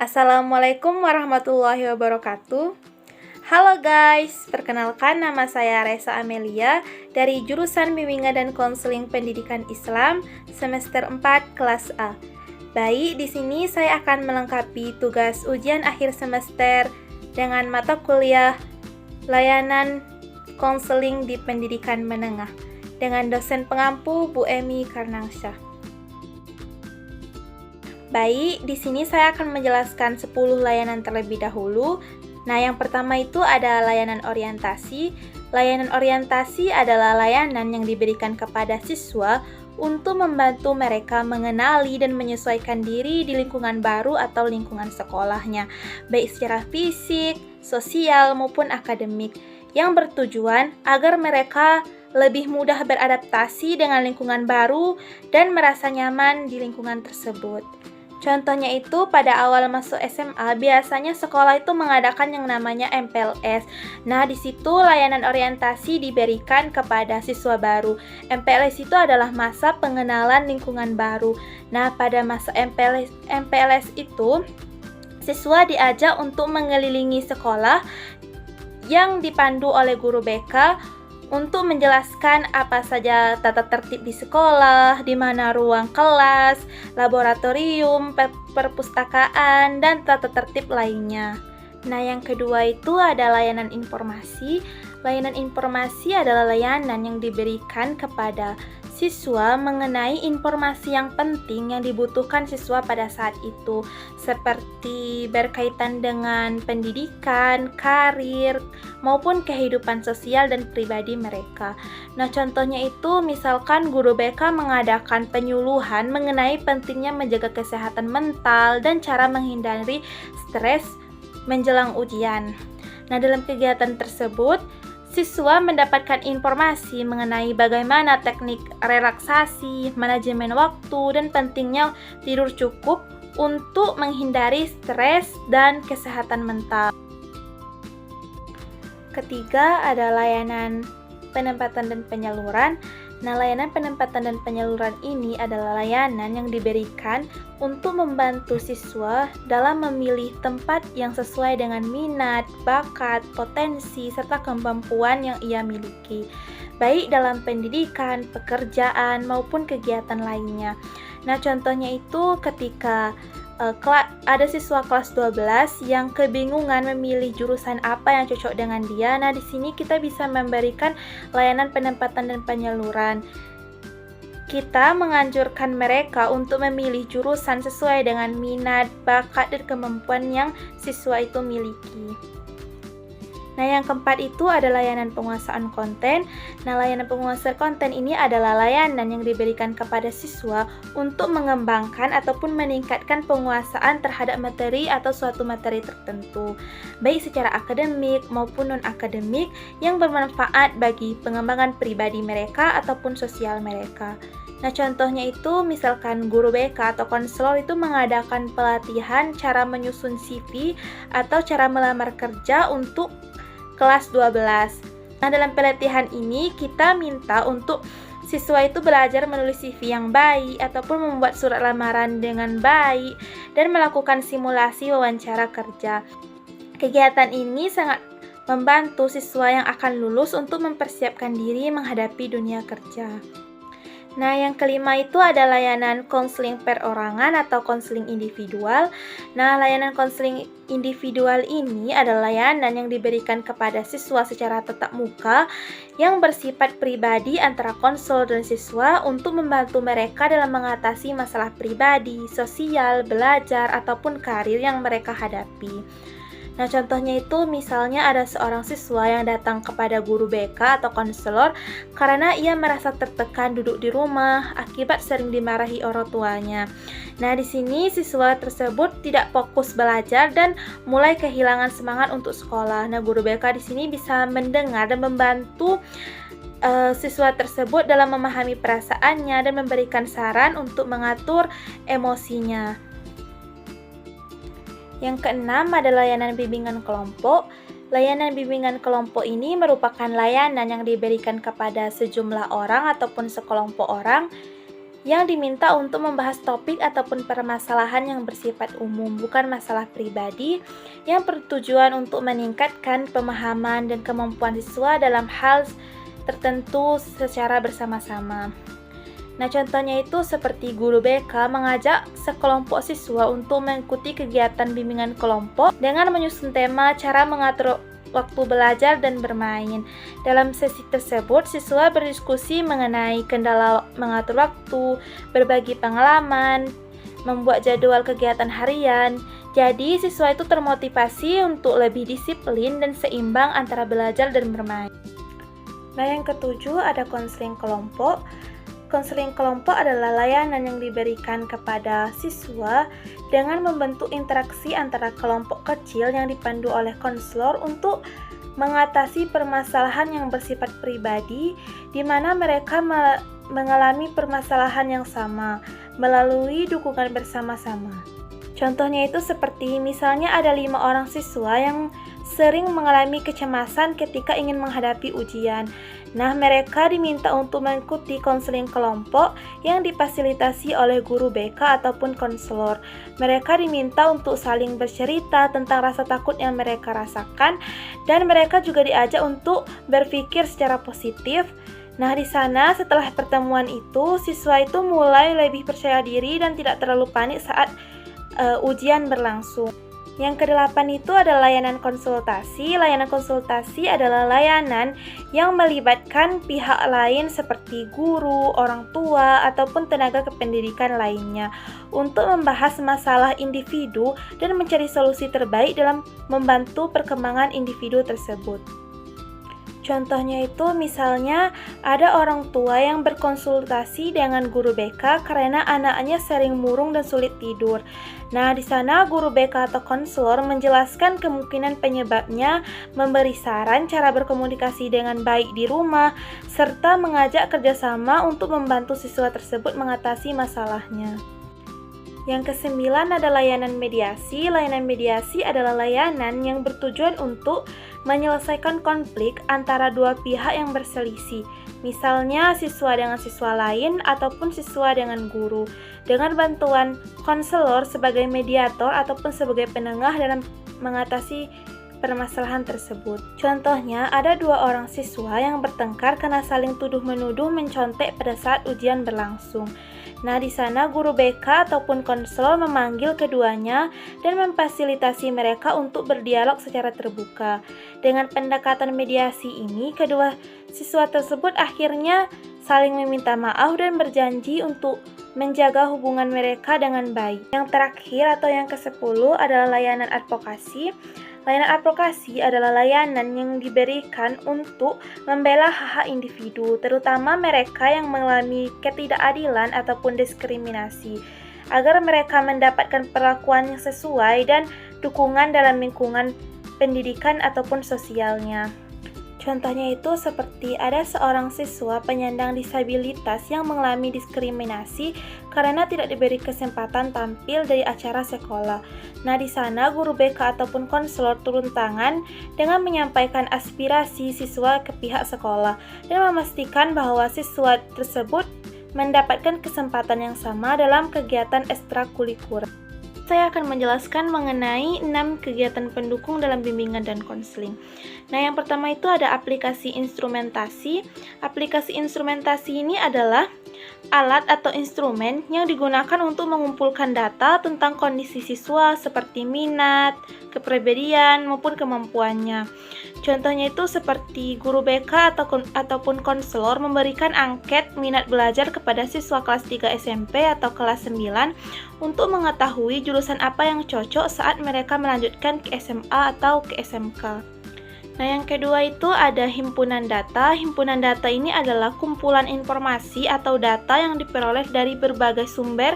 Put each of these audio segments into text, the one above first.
Assalamualaikum warahmatullahi wabarakatuh. Halo guys, perkenalkan nama saya Resa Amelia dari jurusan Bimbingan dan Konseling Pendidikan Islam semester 4 kelas A. Baik, di sini saya akan melengkapi tugas ujian akhir semester dengan mata kuliah Layanan Konseling di Pendidikan Menengah dengan dosen pengampu Bu Emi Karnangsyah. Baik, di sini saya akan menjelaskan 10 layanan terlebih dahulu. Nah, yang pertama itu ada layanan orientasi. Layanan orientasi adalah layanan yang diberikan kepada siswa untuk membantu mereka mengenali dan menyesuaikan diri di lingkungan baru atau lingkungan sekolahnya, baik secara fisik, sosial, maupun akademik, yang bertujuan agar mereka lebih mudah beradaptasi dengan lingkungan baru dan merasa nyaman di lingkungan tersebut. Contohnya itu pada awal masuk SMA biasanya sekolah itu mengadakan yang namanya MPLS. Nah, di situ layanan orientasi diberikan kepada siswa baru. MPLS itu adalah masa pengenalan lingkungan baru. Nah, pada masa MPLS itu siswa diajak untuk mengelilingi sekolah yang dipandu oleh guru BK untuk menjelaskan apa saja tata tertib di sekolah, di mana ruang kelas, laboratorium, perpustakaan, dan tata tertib lainnya. Nah, yang kedua itu ada layanan informasi. Layanan informasi adalah layanan yang diberikan kepada siswa mengenai informasi yang penting yang dibutuhkan siswa pada saat itu, seperti berkaitan dengan pendidikan, karir, maupun kehidupan sosial dan pribadi mereka. Nah, contohnya itu misalkan guru BK mengadakan penyuluhan mengenai pentingnya menjaga kesehatan mental dan cara menghindari stres menjelang ujian. Nah, dalam kegiatan tersebut, siswa mendapatkan informasi mengenai bagaimana teknik relaksasi, manajemen waktu, dan pentingnya tidur cukup untuk menghindari stres dan kesehatan mental. Ketiga, ada layanan penempatan dan penyaluran. Nah, layanan penempatan dan penyaluran ini adalah layanan yang diberikan untuk membantu siswa dalam memilih tempat yang sesuai dengan minat, bakat, potensi, serta kemampuan yang ia miliki, baik dalam pendidikan, pekerjaan, maupun kegiatan lainnya. Nah, contohnya itu ketika ada siswa kelas 12 yang kebingungan memilih jurusan apa yang cocok dengan dia. Nah, di sini kita bisa memberikan layanan penempatan dan penyaluran. Kita menganjurkan mereka untuk memilih jurusan sesuai dengan minat, bakat, dan kemampuan yang siswa itu miliki. Nah, yang keempat itu ada layanan penguasaan konten. Nah, layanan penguasaan konten ini adalah layanan yang diberikan kepada siswa untuk mengembangkan ataupun meningkatkan penguasaan terhadap materi atau suatu materi tertentu, baik secara akademik maupun non-akademik yang bermanfaat bagi pengembangan pribadi mereka ataupun sosial mereka. Nah, contohnya itu misalkan guru BK atau konselor itu mengadakan pelatihan cara menyusun CV atau cara melamar kerja untuk kelas 12. Nah, dalam pelatihan ini kita minta untuk siswa itu belajar menulis CV yang baik ataupun membuat surat lamaran dengan baik dan melakukan simulasi wawancara kerja. Kegiatan ini sangat membantu siswa yang akan lulus untuk mempersiapkan diri menghadapi dunia kerja. Nah, yang kelima itu ada layanan konseling perorangan atau konseling individual. Nah, layanan konseling individual ini adalah layanan yang diberikan kepada siswa secara tatap muka yang bersifat pribadi antara konselor dan siswa untuk membantu mereka dalam mengatasi masalah pribadi, sosial, belajar, ataupun karir yang mereka hadapi. Nah, contohnya itu misalnya ada seorang siswa yang datang kepada guru BK atau konselor karena ia merasa tertekan duduk di rumah akibat sering dimarahi orang tuanya. Nah, di sini siswa tersebut tidak fokus belajar dan mulai kehilangan semangat untuk sekolah. Nah, guru BK di sini bisa mendengar dan membantu siswa tersebut dalam memahami perasaannya dan memberikan saran untuk mengatur emosinya. Yang keenam adalah layanan bimbingan kelompok. Layanan bimbingan kelompok ini merupakan layanan yang diberikan kepada sejumlah orang ataupun sekelompok orang yang diminta untuk membahas topik ataupun permasalahan yang bersifat umum, bukan masalah pribadi, yang bertujuan untuk meningkatkan pemahaman dan kemampuan siswa dalam hal tertentu secara bersama-sama. Nah, contohnya itu seperti guru BK mengajak sekelompok siswa untuk mengikuti kegiatan bimbingan kelompok dengan menyusun tema cara mengatur waktu belajar dan bermain. Dalam sesi tersebut, siswa berdiskusi mengenai kendala mengatur waktu, berbagi pengalaman, membuat jadwal kegiatan harian. Jadi, siswa itu termotivasi untuk lebih disiplin dan seimbang antara belajar dan bermain. Nah, yang ketujuh ada konseling kelompok. Konseling kelompok adalah layanan yang diberikan kepada siswa dengan membentuk interaksi antara kelompok kecil yang dipandu oleh konselor untuk mengatasi permasalahan yang bersifat pribadi di mana mereka mengalami permasalahan yang sama melalui dukungan bersama-sama. Contohnya itu seperti misalnya ada 5 orang siswa yang sering mengalami kecemasan ketika ingin menghadapi ujian. Nah, mereka diminta untuk mengikuti konseling kelompok yang difasilitasi oleh guru BK ataupun konselor. Mereka diminta untuk saling bercerita tentang rasa takut yang mereka rasakan dan mereka juga diajak untuk berpikir secara positif. Nah, di sana setelah pertemuan itu, siswa itu mulai lebih percaya diri dan tidak terlalu panik saat ujian berlangsung. Yang kedelapan itu adalah layanan konsultasi. Layanan konsultasi adalah layanan yang melibatkan pihak lain seperti guru, orang tua, ataupun tenaga kependidikan lainnya untuk membahas masalah individu dan mencari solusi terbaik dalam membantu perkembangan individu tersebut. Contohnya itu misalnya ada orang tua yang berkonsultasi dengan guru BK karena anaknya sering murung dan sulit tidur. Nah, di sana guru BK atau konselor menjelaskan kemungkinan penyebabnya, memberi saran cara berkomunikasi dengan baik di rumah, serta mengajak kerjasama untuk membantu siswa tersebut mengatasi masalahnya. Yang kesembilan ada layanan mediasi. Layanan mediasi adalah layanan yang bertujuan untuk menyelesaikan konflik antara dua pihak yang berselisih, misalnya siswa dengan siswa lain ataupun siswa dengan guru, dengan bantuan konselor sebagai mediator ataupun sebagai penengah dalam mengatasi permasalahan tersebut. Contohnya, ada 2 orang siswa yang bertengkar karena saling tuduh-menuduh mencontek pada saat ujian berlangsung. Nah, di sana guru BK ataupun konselor memanggil keduanya dan memfasilitasi mereka untuk berdialog secara terbuka. Dengan pendekatan mediasi ini, kedua siswa tersebut akhirnya saling meminta maaf dan berjanji untuk menjaga hubungan mereka dengan baik. Yang terakhir atau yang ke-10 adalah layanan advokasi. Layanan advokasi adalah layanan yang diberikan untuk membela hak-hak individu, terutama mereka yang mengalami ketidakadilan ataupun diskriminasi, agar mereka mendapatkan perlakuan yang sesuai dan dukungan dalam lingkungan pendidikan ataupun sosialnya. Contohnya itu seperti ada seorang siswa penyandang disabilitas yang mengalami diskriminasi karena tidak diberi kesempatan tampil dari acara sekolah. Nah, di sana guru BK ataupun konselor turun tangan dengan menyampaikan aspirasi siswa ke pihak sekolah dan memastikan bahwa siswa tersebut mendapatkan kesempatan yang sama dalam kegiatan ekstrakurikuler. Saya akan menjelaskan mengenai 6 kegiatan pendukung dalam bimbingan dan konseling. Nah, yang pertama itu ada aplikasi instrumentasi. Aplikasi instrumentasi ini adalah alat atau instrumen yang digunakan untuk mengumpulkan data tentang kondisi siswa seperti minat, kepribadian, maupun kemampuannya. Contohnya itu seperti guru BK ataupun konselor memberikan angket minat belajar kepada siswa kelas 3 SMP atau kelas 9 untuk mengetahui jurusan apa yang cocok saat mereka melanjutkan ke SMA atau ke SMK. Nah, yang kedua itu ada himpunan data. Himpunan data ini adalah kumpulan informasi atau data yang diperoleh dari berbagai sumber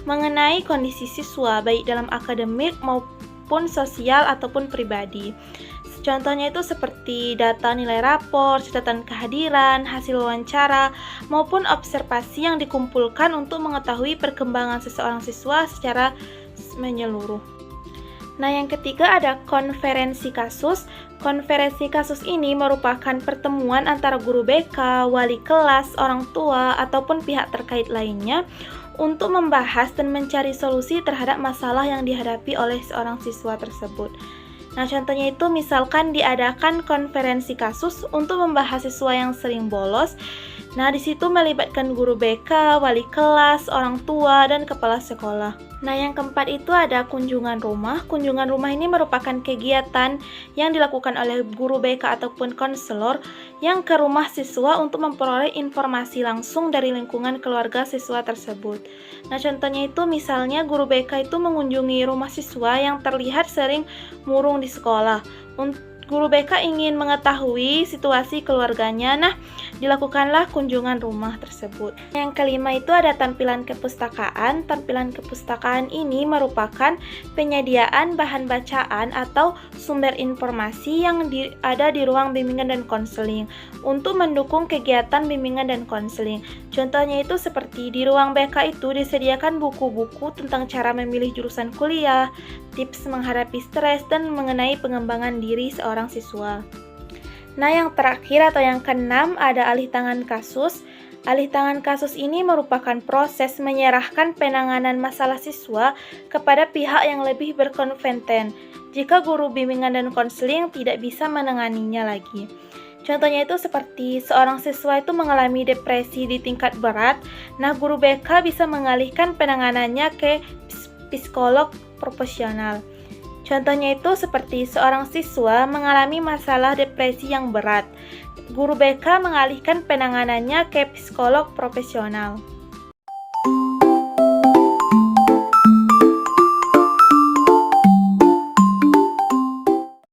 mengenai kondisi siswa, baik dalam akademik maupun sosial ataupun pribadi. Contohnya itu seperti data nilai rapor, catatan kehadiran, hasil wawancara, maupun observasi yang dikumpulkan untuk mengetahui perkembangan seseorang siswa secara menyeluruh. Nah, yang ketiga ada konferensi kasus. Konferensi kasus ini merupakan pertemuan antara guru BK, wali kelas, orang tua, ataupun pihak terkait lainnya untuk membahas dan mencari solusi terhadap masalah yang dihadapi oleh seorang siswa tersebut. Nah, contohnya itu misalkan diadakan konferensi kasus untuk membahas siswa yang sering bolos. Nah, di situ melibatkan guru BK, wali kelas, orang tua, dan kepala sekolah. Nah, yang keempat itu ada kunjungan rumah. Kunjungan rumah ini merupakan kegiatan yang dilakukan oleh guru BK ataupun konselor yang ke rumah siswa untuk memperoleh informasi langsung dari lingkungan keluarga siswa tersebut. Nah, contohnya itu misalnya guru BK itu mengunjungi rumah siswa yang terlihat sering murung di sekolah. Guru BK ingin mengetahui situasi keluarganya, nah dilakukanlah kunjungan rumah tersebut. Yang kelima itu ada tampilan kepustakaan. Tampilan kepustakaan ini merupakan penyediaan bahan bacaan atau sumber informasi yang ada di ruang bimbingan dan konseling untuk mendukung kegiatan bimbingan dan konseling. Contohnya itu seperti di ruang BK itu disediakan buku-buku tentang cara memilih jurusan kuliah, tips menghadapi stres, dan mengenai pengembangan diri seorang siswa. Nah, yang terakhir atau yang keenam ada alih tangan kasus. Alih tangan kasus ini merupakan proses menyerahkan penanganan masalah siswa kepada pihak yang lebih berkompeten jika guru bimbingan dan konseling tidak bisa menanganinya lagi. Contohnya itu seperti seorang siswa itu mengalami depresi di tingkat berat, nah guru BK bisa mengalihkan penanganannya ke psikolog profesional. Contohnya itu seperti seorang siswa mengalami masalah depresi yang berat. Guru BK mengalihkan penanganannya ke psikolog profesional.